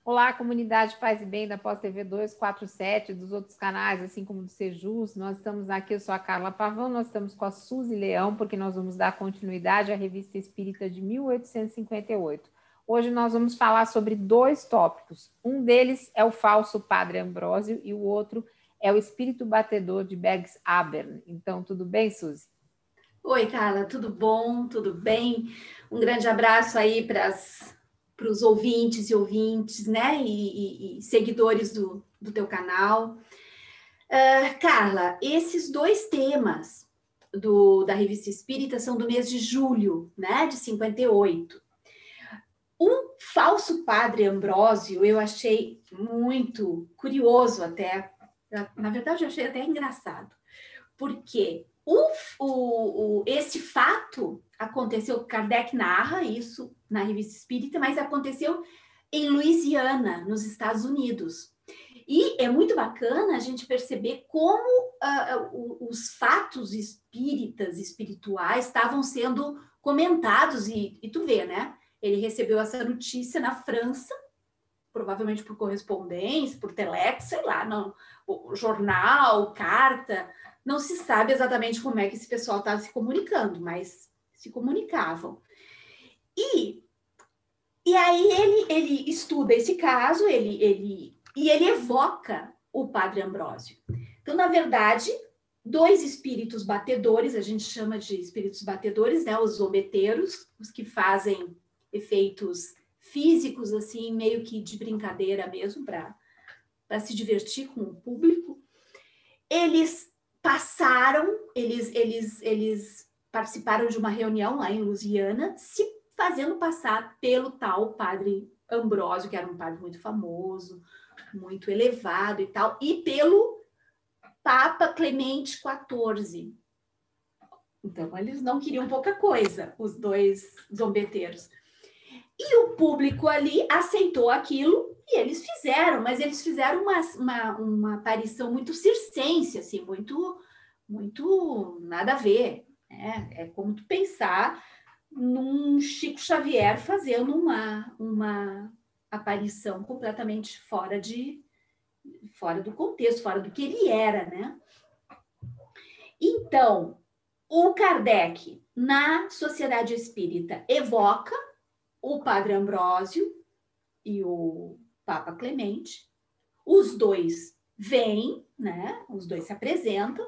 Olá, comunidade Paz e Bem da Pós TV 247, dos outros canais, assim como do Sejus. Nós estamos aqui, eu sou a Carla Pavão, nós estamos com a Suzy Leão, porque nós vamos dar continuidade à Revista Espírita de 1858. Hoje nós vamos falar sobre dois tópicos. Um deles é o falso Padre Ambrósio e o outro é o espírito batedor de Bags Abern. Então, tudo bem, Suzy? Oi, Carla, tudo bom? Tudo bem? Um grande abraço aí para os ouvintes e ouvintes, né? E seguidores do teu canal. Carla, esses dois temas da Revista Espírita são do mês de julho, né? De 58. O falso Padre Ambrósio eu achei muito curioso até. Na verdade, eu achei até engraçado. Porque esse fato aconteceu, Kardec narra isso na Revista Espírita, mas aconteceu em Louisiana, nos Estados Unidos. E é muito bacana a gente perceber como os fatos espirituais estavam sendo comentados, e tu vê, né? Ele recebeu essa notícia na França, provavelmente por correspondência, por telex, sei lá, não, jornal, carta, não se sabe exatamente como é que esse pessoal estava se comunicando, mas se comunicavam. E aí ele estuda esse caso, ele evoca o Padre Ambrósio. Então, na verdade, dois espíritos batedores, a gente chama de espíritos batedores, né, os zombeteiros, os que fazem efeitos físicos, assim, meio que de brincadeira mesmo, para se divertir com o público. Eles participaram de uma reunião lá em Louisiana, se fazendo passar pelo tal Padre Ambrósio, que era um padre muito famoso, muito elevado e tal, e pelo Papa Clemente XIV. Então, eles não queriam pouca coisa, os dois zombeteiros. E o público ali aceitou aquilo e eles fizeram, mas eles fizeram uma aparição muito circense, assim, muito nada a ver. Né? É como tu pensar num Chico Xavier fazendo uma aparição completamente fora do contexto, fora do que ele era, né? Então, o Kardec, na Sociedade Espírita, evoca o Padre Ambrósio e o Papa Clemente. Os dois vêm, né? Os dois se apresentam.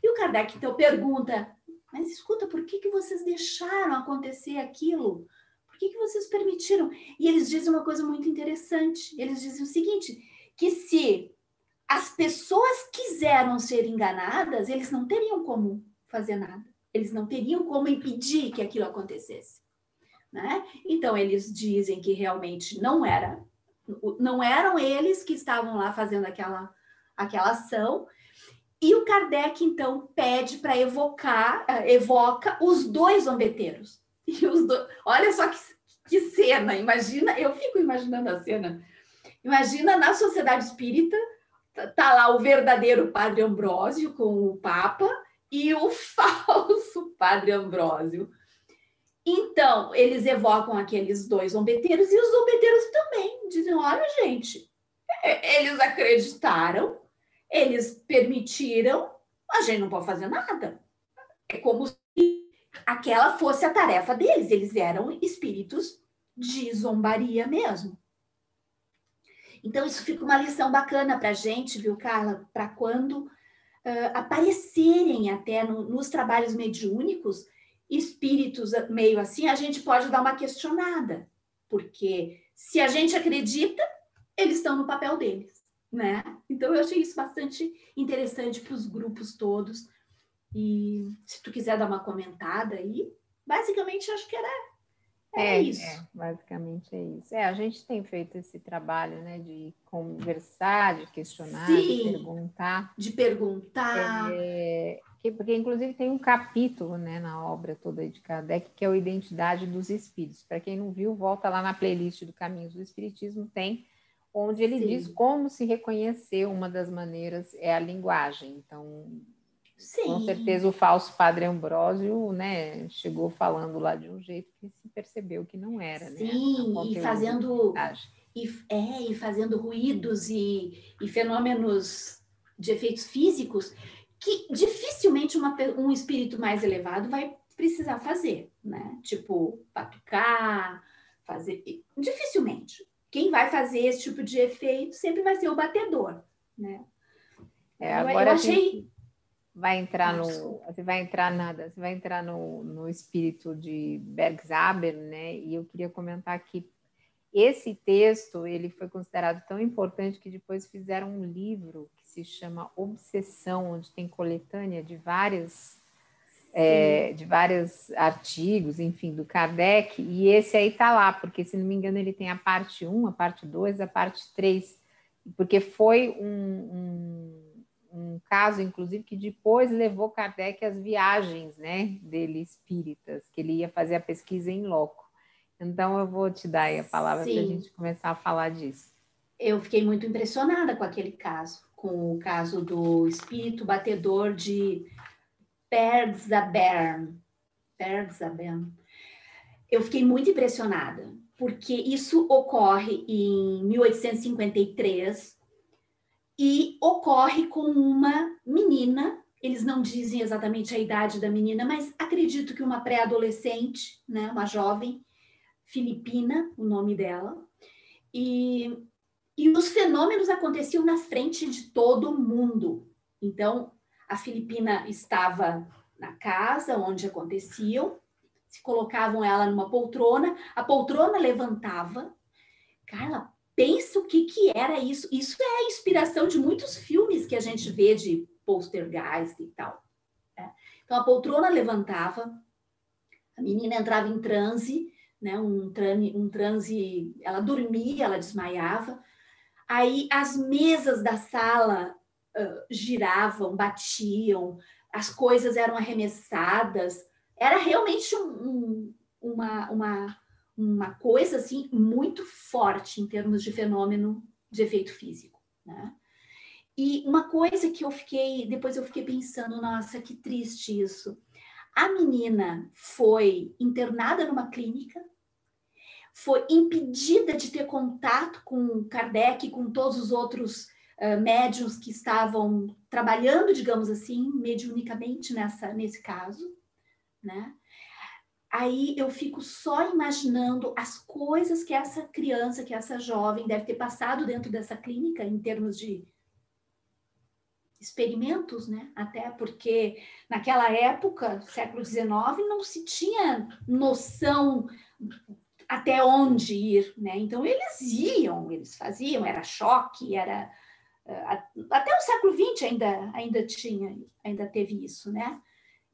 E o Kardec, então, pergunta, mas escuta, por que vocês deixaram acontecer aquilo? Por que vocês permitiram? E eles dizem uma coisa muito interessante. Eles dizem o seguinte, que se as pessoas quiseram ser enganadas, eles não teriam como fazer nada. Eles não teriam como impedir que aquilo acontecesse. Né? Então, eles dizem que realmente não eram eles que estavam lá fazendo aquela ação, e o Kardec, então, pede para evoca os dois zombeteiros. Olha só que cena, imagina, eu fico imaginando a cena. Imagina na Sociedade Espírita, tá lá o verdadeiro Padre Ambrósio com o Papa e o falso Padre Ambrósio. Então, eles evocam aqueles dois zombeteiros e os zombeteiros também dizem, olha, gente, eles acreditaram, eles permitiram, a gente não pode fazer nada. É como se aquela fosse a tarefa deles, eles eram espíritos de zombaria mesmo. Então, isso fica uma lição bacana para a gente, viu, Carla? Para quando aparecerem até nos trabalhos mediúnicos, espíritos meio assim, a gente pode dar uma questionada, porque se a gente acredita, eles estão no papel deles, né? Então eu achei isso bastante interessante para os grupos todos, e se tu quiser dar uma comentada aí, basicamente acho que era isso. Basicamente é isso. A gente tem feito esse trabalho, né, de conversar, de questionar, Sim, de perguntar. Porque inclusive tem um capítulo, né, na obra toda de Kardec, que é a Identidade dos Espíritos. Para quem não viu, volta lá na playlist do Caminhos do Espiritismo, tem, onde ele diz como se reconhecer. Uma das maneiras é a linguagem. Então, com certeza o falso Padre Ambrósio, né, chegou falando lá de um jeito que se percebeu que não era. Sim, né? e fazendo e fazendo ruídos e fenômenos de efeitos físicos que dificilmente um espírito mais elevado vai precisar fazer, né? Tipo, batucar, fazer... Dificilmente. Quem vai fazer esse tipo de efeito sempre vai ser o batedor, né? Agora eu achei... vai entrar você vai entrar no espírito de Bergsaber, né? E eu queria comentar que esse texto ele foi considerado tão importante que depois fizeram um livro que se chama Obsessão, onde tem coletânea de vários artigos, enfim, do Kardec, e esse aí tá lá, porque se não me engano ele tem a parte 1, a parte 2, a parte 3, porque foi um caso, inclusive, que depois levou Kardec às viagens, né, dele espíritas, que ele ia fazer a pesquisa em loco. Então, eu vou te dar aí a palavra para a gente começar a falar disso. Eu fiquei muito impressionada com aquele caso, com o caso do espírito batedor de Bergzabern. Eu fiquei muito impressionada, porque isso ocorre em 1853 e ocorre com uma menina. Eles não dizem exatamente a idade da menina, mas acredito que uma pré-adolescente, né, uma jovem, Filipina, o nome dela, e os fenômenos aconteciam na frente de todo mundo. Então, a Filipina estava na casa onde aconteciam, se colocavam ela numa poltrona, a poltrona levantava. Carla, pensa o que era isso. Isso é a inspiração de muitos filmes que a gente vê de poltergeist e tal. Né? Então, a poltrona levantava, a menina entrava em transe, né? um transe, ela dormia, ela desmaiava. Aí as mesas da sala giravam, batiam, as coisas eram arremessadas. Era realmente uma coisa assim muito forte em termos de fenômeno de efeito físico, né? E uma coisa que depois eu fiquei pensando, nossa, que triste isso. A menina foi internada numa clínica, foi impedida de ter contato com Kardec e com todos os outros médiuns que estavam trabalhando, digamos assim, mediunicamente nesse caso, né? Aí eu fico só imaginando as coisas que essa criança, que essa jovem deve ter passado dentro dessa clínica em termos de experimentos, né? Até porque naquela época, século XIX, não se tinha noção até onde ir, né? Então eles iam, eles faziam, era choque, era até o século XX ainda teve isso, né?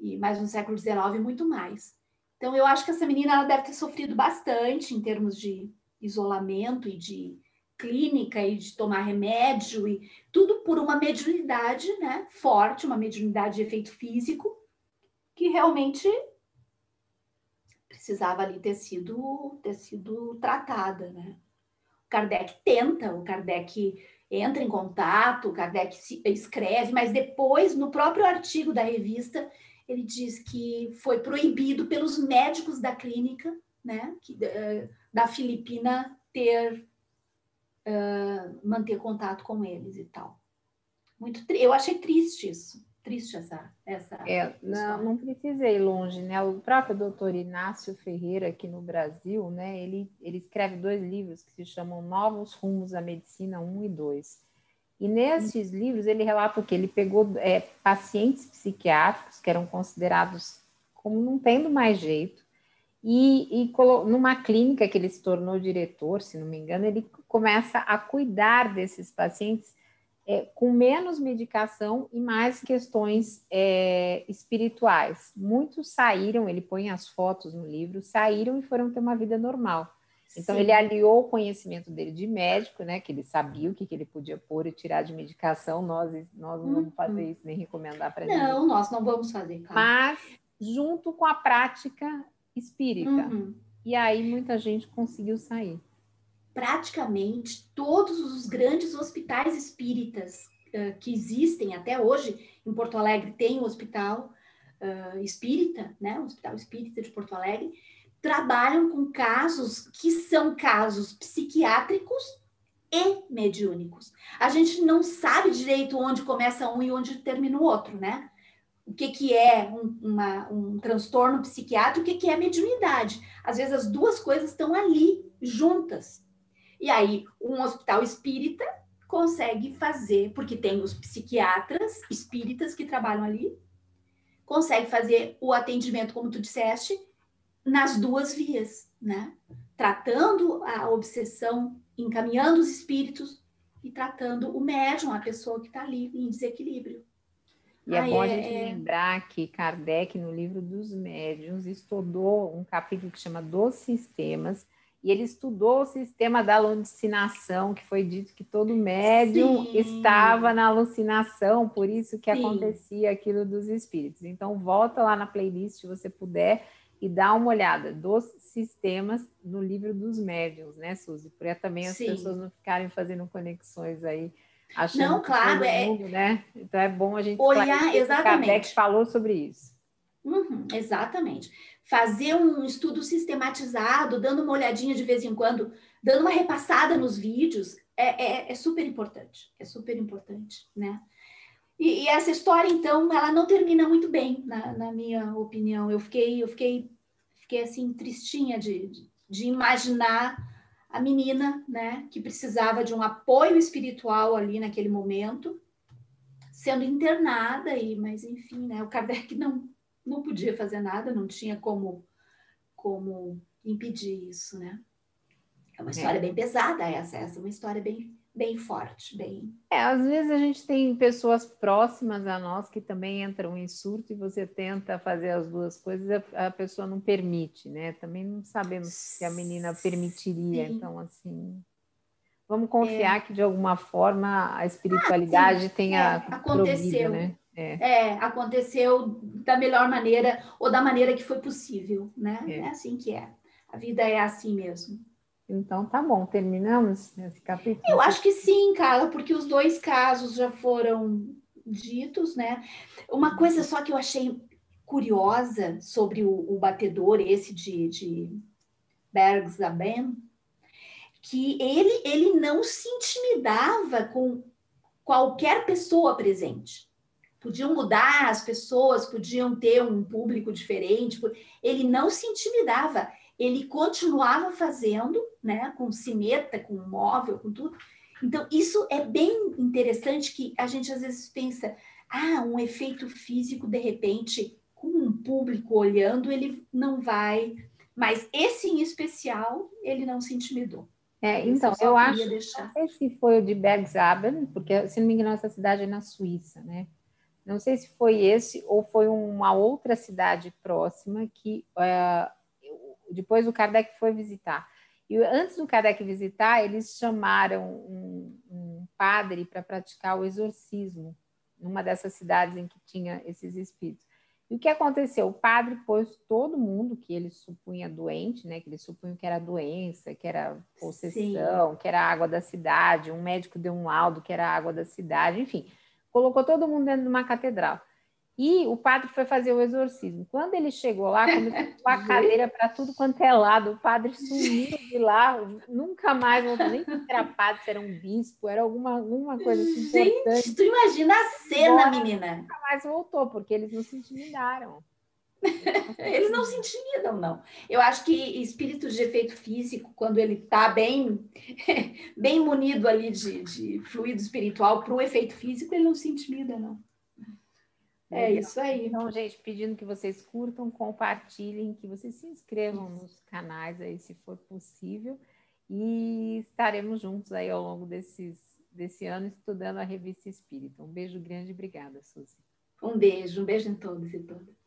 E mais no século XIX muito mais. Então eu acho que essa menina ela deve ter sofrido bastante em termos de isolamento e de clínica e de tomar remédio e tudo por uma mediunidade, né? Forte, uma mediunidade de efeito físico que realmente precisava ali ter sido tratada, né? O Kardec entra em contato, o Kardec escreve, mas depois, no próprio artigo da revista, ele diz que foi proibido pelos médicos da clínica, né, da Filipina manter contato com eles e tal. Eu achei triste isso. Triste essa não precisa ir longe, né? O próprio doutor Inácio Ferreira, aqui no Brasil, né? Ele escreve 2 livros que se chamam Novos Rumos à Medicina 1 e 2. E nesses livros ele relata que ele pegou pacientes psiquiátricos que eram considerados como não tendo mais jeito, e numa clínica que ele se tornou diretor, se não me engano, ele começa a cuidar desses pacientes com menos medicação e mais questões espirituais. Muitos saíram, ele põe as fotos no livro, saíram e foram ter uma vida normal. Então, ele aliou o conhecimento dele de médico, né, que ele sabia o que ele podia pôr e tirar de medicação. Nós não vamos fazer isso, nem recomendar para ninguém. Não, nós não vamos fazer, claro. Mas, junto com a prática espírita. E aí, muita gente conseguiu sair. Praticamente todos os grandes hospitais espíritas que existem até hoje, em Porto Alegre tem o hospital espírita, né, o Hospital Espírita de Porto Alegre, trabalham com casos que são casos psiquiátricos e mediúnicos. A gente não sabe direito onde começa um e onde termina o outro, né? O que é um transtorno psiquiátrico, o que é mediunidade. Às vezes as duas coisas estão ali juntas. E aí, um hospital espírita consegue fazer, porque tem os psiquiatras espíritas que trabalham ali, consegue fazer o atendimento, como tu disseste, nas duas vias, né? Tratando a obsessão, encaminhando os espíritos e tratando o médium, a pessoa que está ali em desequilíbrio. E é bom a gente lembrar que Kardec, no livro dos médiuns, estudou um capítulo que chama Dos Sistemas, e ele estudou o sistema da alucinação, que foi dito que todo médium estava na alucinação, por isso que acontecia aquilo dos espíritos. Então, volta lá na playlist, se você puder, e dá uma olhada dos sistemas no livro dos médiuns, né, Suzy? Para também as pessoas não ficarem fazendo conexões aí, achando que todo mundo, né? Então é bom a gente olhar exatamente. Kardec falou sobre isso. Exatamente. Fazer um estudo sistematizado, dando uma olhadinha de vez em quando, dando uma repassada nos vídeos, é super importante. É super importante, né? E essa história, então, ela não termina muito bem, na minha opinião. Eu fiquei assim, tristinha de imaginar a menina, né, que precisava de um apoio espiritual ali naquele momento, sendo internada, mas enfim, né, o Kardec não podia fazer nada, não tinha como impedir isso, né? É uma história bem pesada essa é uma história bem forte, bem... às vezes a gente tem pessoas próximas a nós que também entram em surto e você tenta fazer as duas coisas, a pessoa não permite, né? Também não sabemos se a menina permitiria, então assim... Vamos confiar que de alguma forma a espiritualidade tenha aconteceu, provido, né? Aconteceu da melhor maneira ou da maneira que foi possível, né? É assim que é. A vida é assim mesmo. Então tá bom, terminamos esse capítulo? Eu acho que sim, Carla, porque os dois casos já foram ditos, né? Uma coisa só que eu achei curiosa sobre o batedor, esse de Bergzaben, que ele não se intimidava com qualquer pessoa presente. Podiam mudar as pessoas, podiam ter um público diferente, ele não se intimidava, ele continuava fazendo, né, com sineta, com móvel, com tudo. Então, isso é bem interessante, que a gente às vezes pensa, um efeito físico, de repente, com um público olhando, ele não vai... Mas esse em especial, ele não se intimidou. Então, eu acho, não sei se foi o de Bergzaben, porque, se não me engano, essa cidade é na Suíça, né? Não sei se foi esse ou foi uma outra cidade próxima que depois o Kardec foi visitar. E antes do Kardec visitar, eles chamaram um padre para praticar o exorcismo numa dessas cidades em que tinha esses espíritos. E o que aconteceu? O padre pôs todo mundo que ele supunha doente, né? Que ele supunha que era doença, que era possessão, que era água da cidade. Um médico deu um laudo que era água da cidade, enfim. Colocou todo mundo dentro de uma catedral. E o padre foi fazer o exorcismo. Quando ele chegou lá, começou a cadeira para tudo quanto é lado. O padre sumiu de lá, nunca mais voltou. Nem se era padre, se era um bispo, era alguma coisa assim importante. Gente, tu imagina a cena, menina. Nunca mais voltou, porque eles não se intimidaram. Eles não se intimidam, não. Eu acho que espíritos de efeito físico, quando ele está bem munido ali de fluido espiritual para o efeito físico, ele não se intimida, não. É isso aí. Então, gente, pedindo que vocês curtam, compartilhem, que vocês se inscrevam nos canais aí, se for possível, e estaremos juntos aí ao longo desse ano estudando a Revista Espírita. Um beijo grande e obrigada, Suzy. Um beijo em todos e todas.